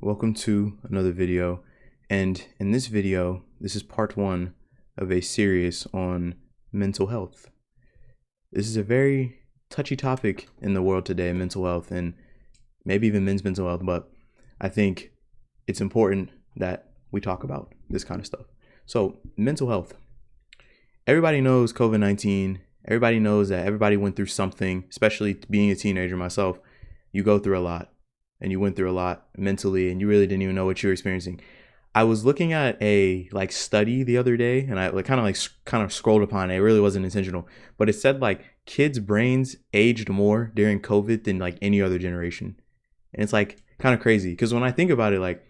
welcome to another video. And in this video, this is part one of a series on mental health. This is a very touchy topic in the world today, mental health, and maybe even men's mental health, but I think it's important that we talk about this kind of stuff. So, mental health. Everybody knows COVID-19. Everybody knows that everybody went through something, especially being a teenager myself. You go through a lot. And you went through a lot mentally and you really didn't even know what you were experiencing. I was looking at a study the other day and I kind of scrolled upon it. It really wasn't intentional, but it said kids' brains aged more during COVID than any other generation. And it's kind of crazy because when I think about it,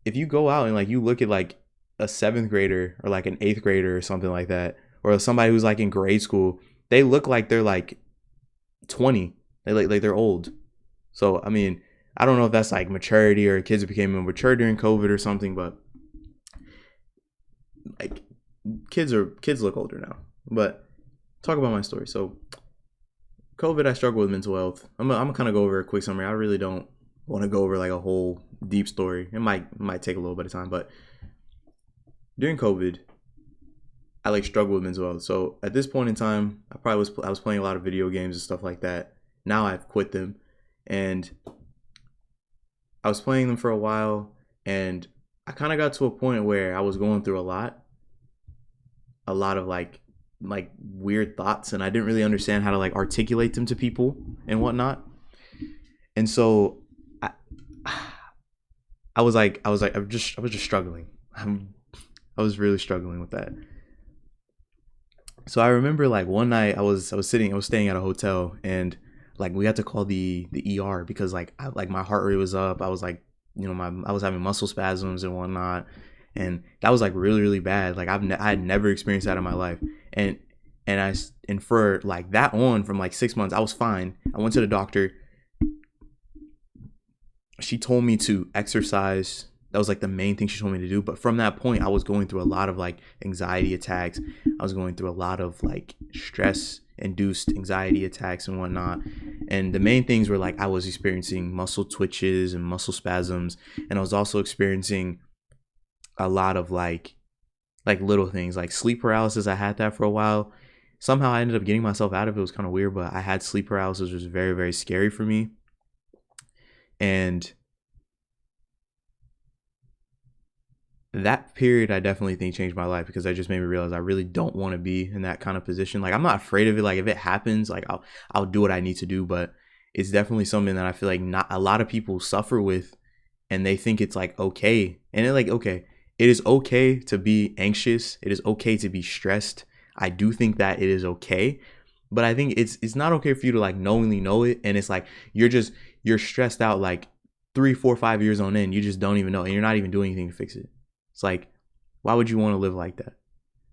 if you go out and you look at a seventh grader or an eighth grader or something like that, or somebody who's in grade school, they look like they're 20. They're old. So, I mean, I don't know if that's maturity or kids became immature during COVID or something, but kids look older now. But talk about my story. So, COVID, I struggle with mental health. I'm gonna kind of go over a quick summary. I really don't want to go over a whole deep story. It might take a little bit of time, but during COVID, I struggled with mental health. So at this point in time, I was playing a lot of video games and stuff like that. Now I've quit them. And I was playing them for a while, and I kind of got to a point where I was going through a lot of weird thoughts, and I didn't really understand how to articulate them to people and whatnot. And so I was just struggling. I was really struggling with that. So I remember one night I was staying at a hotel, and we had to call the ER because my heart rate was up. I was I was having muscle spasms and whatnot, and that was really, really bad. I had never experienced that in my life, and for that on from 6 months I was fine. I went to the doctor. She told me to exercise. That was the main thing she told me to do. But from that point, I was going through a lot of anxiety attacks. I was going through a lot of stress induced anxiety attacks and whatnot. And the main things were I was experiencing muscle twitches and muscle spasms. And I was also experiencing a lot of little things sleep paralysis. I had that for a while. Somehow I ended up getting myself out of it. It was kind of weird, but I had sleep paralysis, which was very, very scary for me. And that period, I definitely think changed my life because that just made me realize I really don't want to be in that kind of position. I'm not afraid of it. If it happens, I'll do what I need to do. But it's definitely something that I feel not a lot of people suffer with, and they think it's okay. And okay, it is okay to be anxious. It is okay to be stressed. I do think that it is okay, but I think it's not okay for you to knowingly know it. And it's you're stressed out 3, 4, 5 years on end. You just don't even know, and you're not even doing anything to fix it. It's why would you want to live like that?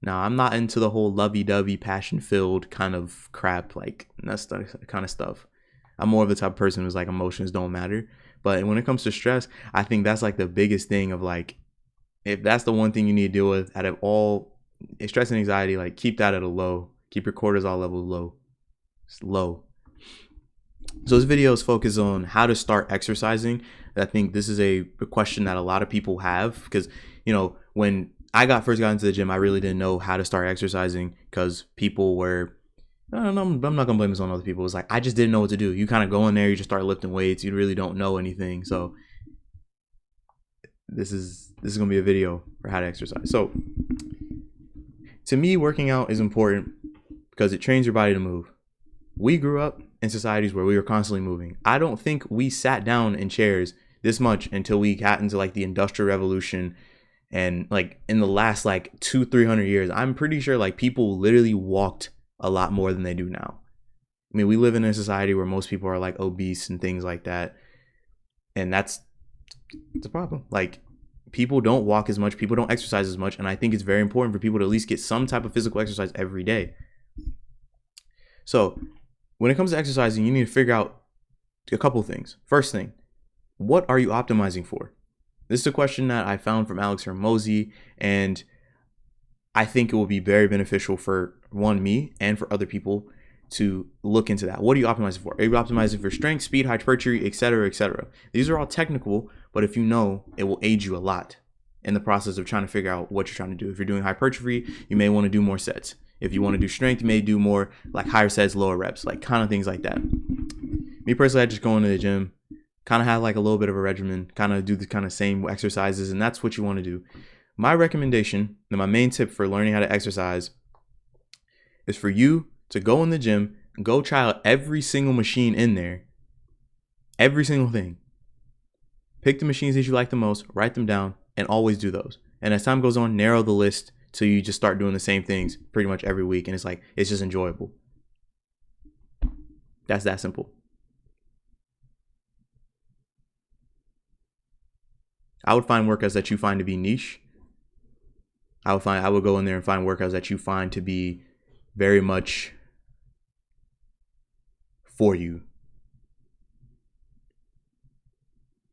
Now, I'm not into the whole lovey-dovey, passion-filled kind of crap, that kind of stuff. I'm more of the type of person who's emotions don't matter. But when it comes to stress, I think that's the biggest thing of if that's the one thing you need to deal with out of all stress and anxiety, keep that at a low. Keep your cortisol level low. It's low. So this video is focused on how to start exercising. I think this is a question that a lot of people have because, when I first got into the gym, I really didn't know how to start exercising because people were, I don't know, I'm not going to blame this on other people. It's I just didn't know what to do. You kind of go in there, you just start lifting weights. You really don't know anything. So this is going to be a video for how to exercise. So to me, working out is important because it trains your body to move. We grew up in societies where we were constantly moving. I don't think we sat down in chairs this much until we got into the Industrial Revolution, and in the last 200-300 years, I'm pretty sure people literally walked a lot more than they do now. I mean, we live in a society where most people are obese and things like that, and it's a problem. People don't walk as much, people don't exercise as much, and I think it's very important for people to at least get some type of physical exercise every day. So when it comes to exercising, you need to figure out a couple things. First thing, what are you optimizing for? This is a question that I found from Alex Hormozi, and I think it will be very beneficial for me and for other people to look into that. What are you optimizing for? Are you optimizing for strength, speed, hypertrophy, etc., etc.? These are all technical, but if you know, it will aid you a lot in the process of trying to figure out what you're trying to do. If you're doing hypertrophy, you may want to do more sets. If you want to do strength, you may do more like higher sets, lower reps, like kind of things like that. Me personally, I just go into the gym, kind of have like a little bit of a regimen, kind of do the kind of same exercises, and that's what you want to do. My recommendation and my main tip for learning how to exercise is for you to go in the gym and go try out every single machine in there, every single thing. Pick the machines that you like the most, write them down, and always do those. And as time goes on, narrow the list till you just start doing the same things pretty much every week, and it's just enjoyable. That's that simple. I would find workouts that you find to be niche. I would go in there and find workouts that you find to be very much for you.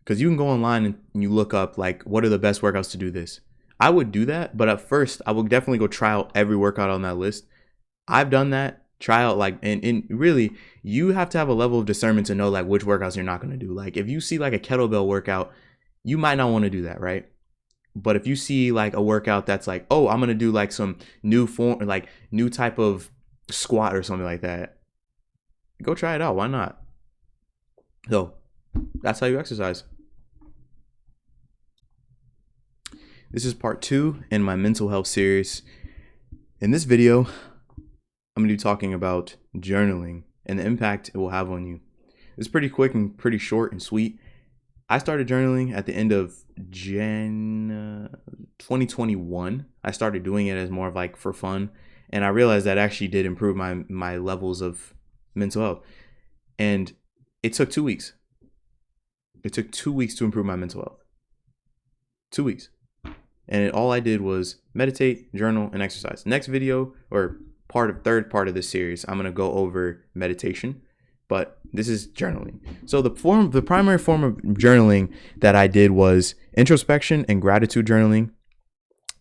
Because you can go online and you look up like, what are the best workouts to do this? I would do that, but at first I would definitely go try out every workout on that list. I've done that. Try out like, and really you have to have a level of discernment to know like which workouts you're not going to do. Like if you see like a kettlebell workout, you might not want to do that, right? But if you see like a workout that's like, oh, I'm going to do like some new form, like new type of squat or something like that, go try it out. Why not? So that's how you exercise. This is part 2 in my mental health series. In this video, I'm going to be talking about journaling and the impact it will have on you. It's pretty quick and pretty short and sweet. I started journaling at the end of 2021. I started doing it as more of like for fun. And I realized that actually did improve my levels of mental health. And it took 2 weeks. It took 2 weeks to improve my mental health. 2 weeks. And all I did was meditate, journal, and exercise. Next video, or third part of this series, I'm going to go over meditation. But this is journaling. So the primary form of journaling that I did was introspection and gratitude journaling.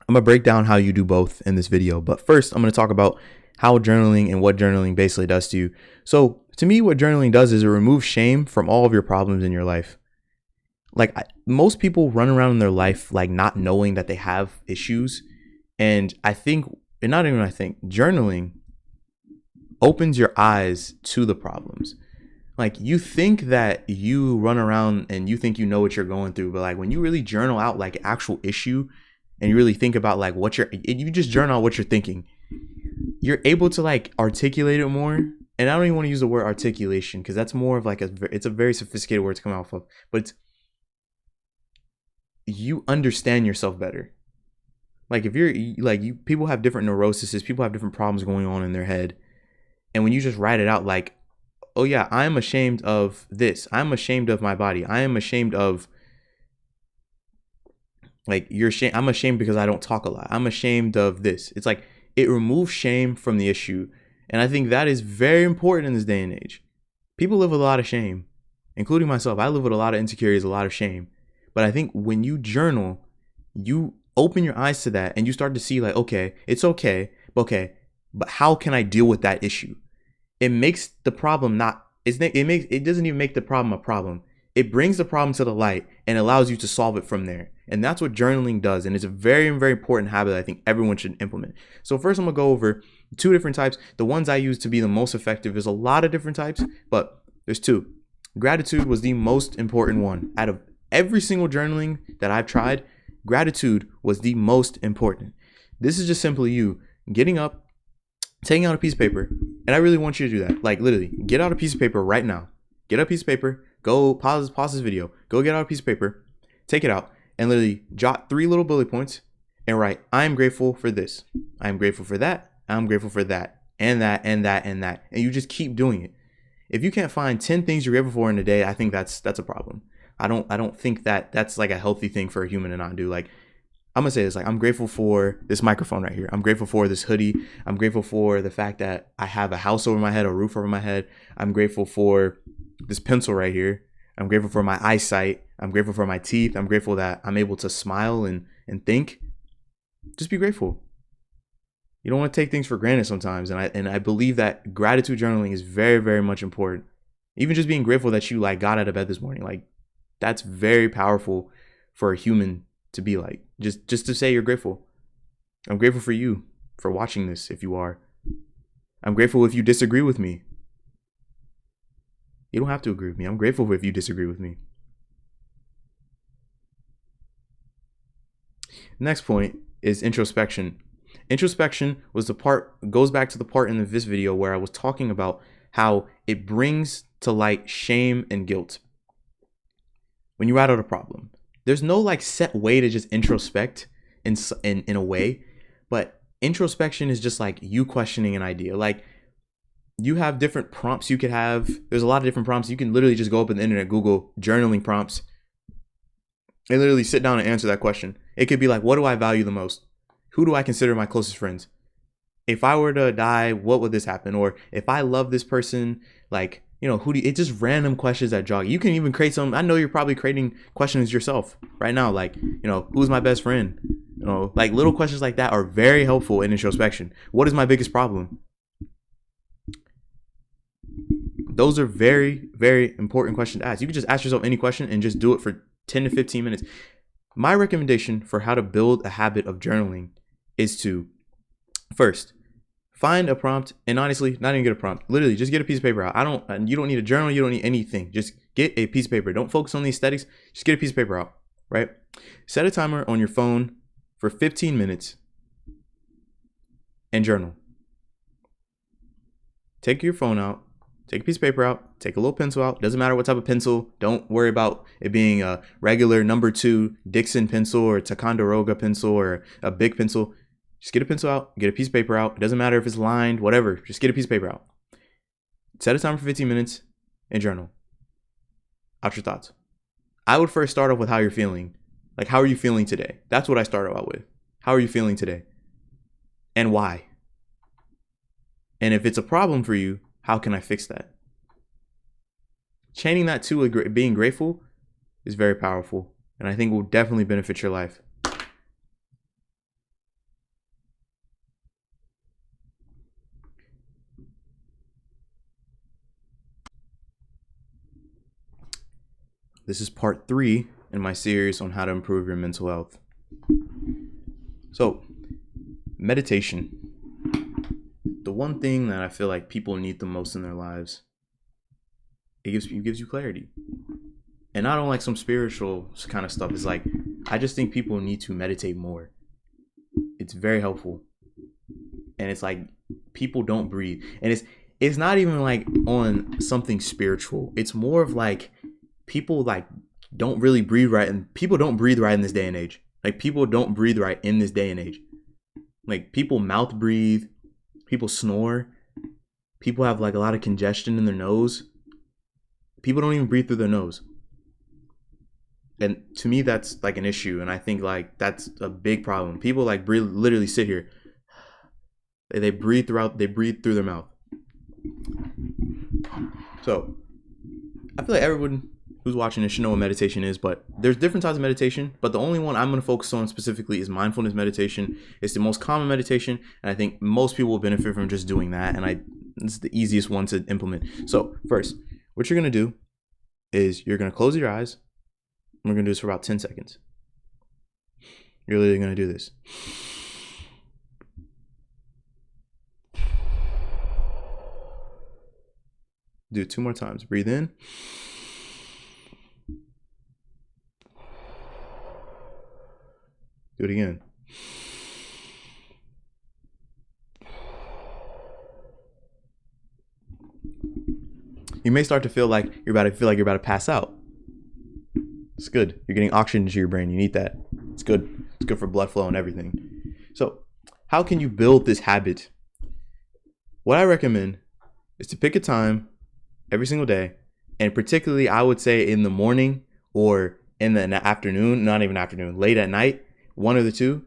I'm going to break down how you do both in this video. But first, I'm going to talk about how journaling and what journaling basically does to you. So to me, what journaling does is it removes shame from all of your problems in your life. Like most people run around in their life like not knowing that they have issues. And journaling opens your eyes to the problems. Like you think that you run around and you think you know what you're going through, but like when you really journal out like actual issue and you really think about like you just journal out what you're thinking, you're able to like articulate it more. And I don't even want to use the word articulation because that's more of like it's a very sophisticated word to come off of, but you understand yourself better. Like if people have different neuroses, people have different problems going on in their head. And when you just write it out like, oh yeah, I'm ashamed of this. I'm ashamed of my body. I am ashamed of like I'm ashamed because I don't talk a lot. I'm ashamed of this. It's like it removes shame from the issue. And I think that is very important in this day and age. People live with a lot of shame, including myself. I live with a lot of insecurities, a lot of shame. But I think when you journal, you open your eyes to that and you start to see like, okay, it's okay, but how can I deal with that issue? It makes the problem it doesn't even make the problem a problem. It brings the problem to the light and allows you to solve it from there. And that's what journaling does. And it's a very, very important habit that I think everyone should implement. So first I'm gonna go over 2 different types. The ones I use to be the most effective, there's a lot of different types, but there's 2. Gratitude was the most important one. Out of every single journaling that I've tried, gratitude was the most important. This is just simply you getting up, taking out a piece of paper, and I really want you to do that. Like literally, get out a piece of paper right now. Get out a piece of paper, go pause this video, go get out a piece of paper, take it out, and literally jot 3 little bullet points and write, I'm grateful for this. I'm grateful for that. I'm grateful for that. And that, and that, and that. And you just keep doing it. If you can't find 10 things you're grateful for in a day, I think that's a problem. I don't think that that's like a healthy thing for a human to not do. Like, I'm gonna say this, like, I'm grateful for this microphone right here. I'm grateful for this hoodie. I'm grateful for the fact that I have a house over my head, a roof over my head. I'm grateful for this pencil right here. I'm grateful for my eyesight. I'm grateful for my teeth. I'm grateful that I'm able to smile and think. Just be grateful. You don't want to take things for granted sometimes. And I believe that gratitude journaling is very, very much important. Even just being grateful that you like got out of bed this morning, like that's very powerful for a human to be like. Just to say you're grateful. I'm grateful for you for watching this if you are. I'm grateful if you disagree with me. You don't have to agree with me. I'm grateful if you disagree with me. Next point is introspection. Introspection goes back to the part in this video where I was talking about how it brings to light shame and guilt. When you're out of a problem, there's no like set way to just introspect in a way, but introspection is just like you questioning an idea. Like you have different prompts you could have. There's a lot of different prompts. You can literally just go up on the internet, Google journaling prompts, and literally sit down and answer that question. It could be like, what do I value the most? Who do I consider my closest friends? If I were to die, what would this happen? Or if I love this person, like, you know, it's just random questions that jog. You can even create some, I know you're probably creating questions yourself right now. Like, you know, who's my best friend? You know, like little questions like that are very helpful in introspection. What is my biggest problem? Those are very, very important questions to ask. You can just ask yourself any question and just do it for 10 to 15 minutes. My recommendation for how to build a habit of journaling is to first find a prompt, and honestly, not even get a prompt. Literally, just get a piece of paper out. You don't need a journal. You don't need anything. Just get a piece of paper. Don't focus on the aesthetics. Just get a piece of paper out, right? Set a timer on your phone for 15 minutes and journal. Take your phone out. Take a piece of paper out, take a little pencil out. Doesn't matter what type of pencil. Don't worry about it being a regular number 2 Dixon pencil or Ticonderoga pencil or a big pencil. Just get a pencil out, get a piece of paper out. It doesn't matter if it's lined, whatever. Just get a piece of paper out. Set a timer for 15 minutes and journal out your thoughts. I would first start off with how you're feeling. Like, how are you feeling today? That's what I started out with. How are you feeling today? And why? And if it's a problem for you, how can I fix that? Chaining that to being grateful is very powerful, and I think will definitely benefit your life. This is part 3 in my series on how to improve your mental health. So, meditation. The one thing that I feel like people need the most in their lives, it gives you clarity. And not on like some spiritual kind of stuff. It's like, I just think people need to meditate more. It's very helpful. And it's like, people don't breathe. And it's not even like on something spiritual. It's more of like, people like don't really breathe right. And people don't breathe right in this day and age. Like people don't breathe right in this day and age. Like people mouth breathe. People snore. People have like a lot of congestion in their nose. People don't even breathe through their nose. And to me, that's like an issue. And I think like that's a big problem. People like literally sit here. They breathe through their mouth. So I feel like everyone who's watching this should know what meditation is, but there's different types of meditation, but the only one I'm going to focus on specifically is mindfulness meditation. It's the most common meditation, and I think most people will benefit from just doing that, and it's the easiest one to implement. So first, what you're going to do is you're going to close your eyes, and we're going to do this for about 10 seconds. You're literally going to do this. Do it 2 more times. Breathe in. Do it again. You may start to feel like you're about to pass out. It's good. You're getting oxygen into your brain. You need that. It's good. It's good for blood flow and everything. So, how can you build this habit? What I recommend is to pick a time every single day, and particularly I would say in the morning or in the afternoon, not even afternoon, late at night, one of the two,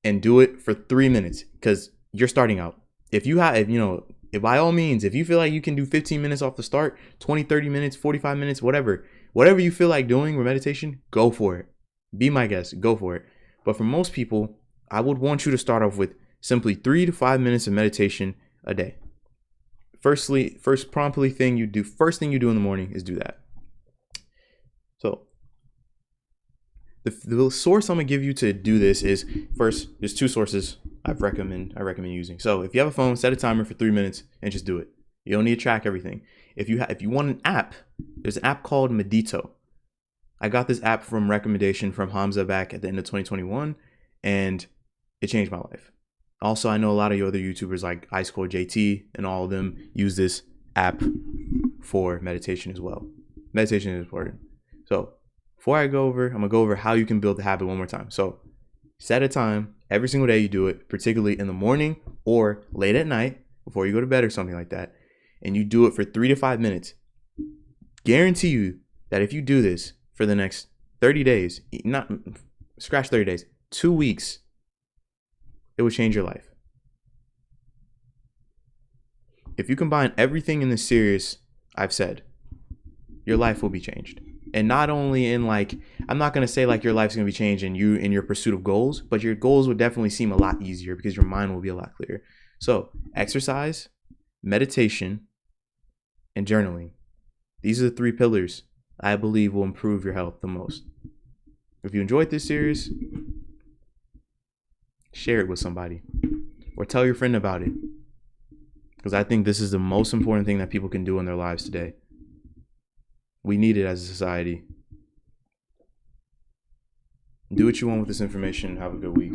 and do it for 3 minutes because you're starting out. If by all means, if you feel like you can do 15 minutes off the start, 20, 30 minutes, 45 minutes, whatever you feel like doing with meditation, go for it. Be my guest, go for it. But for most people, I would want you to start off with Simply 3 to 5 minutes of meditation a day. First thing you do in the morning is do that. So the source I'm gonna give you to do this is, first, there's 2 sources I recommend using. So if you have a phone, set a timer for 3 minutes and just do it. You don't need to track everything. If you want an app, there's an app called Medito. I got this app from recommendation from Hamza back at the end of 2021, and it changed my life. Also, I know a lot of your other YouTubers like Ice Cold JT and all of them use this app for meditation as well. Meditation is important. So before I'm gonna go over how you can build the habit one more time. So set a time every single day you do it, particularly in the morning or late at night before you go to bed or something like that. And you do it for 3 to 5 minutes. Guarantee you that if you do this for the next 30 days, not scratch 30 days, 2 weeks, it will change your life. If you combine everything in this series I've said, your life will be changed. And not only in I'm not going to say your life's going to be changed in your pursuit of goals, but your goals would definitely seem a lot easier because your mind will be a lot clearer. So exercise, meditation, and journaling. These are the 3 pillars I believe will improve your health the most. If you enjoyed this series, share it with somebody or tell your friend about it, because I think this is the most important thing that people can do in their lives today. We need it as a society. Do what you want with this information. Have a good week.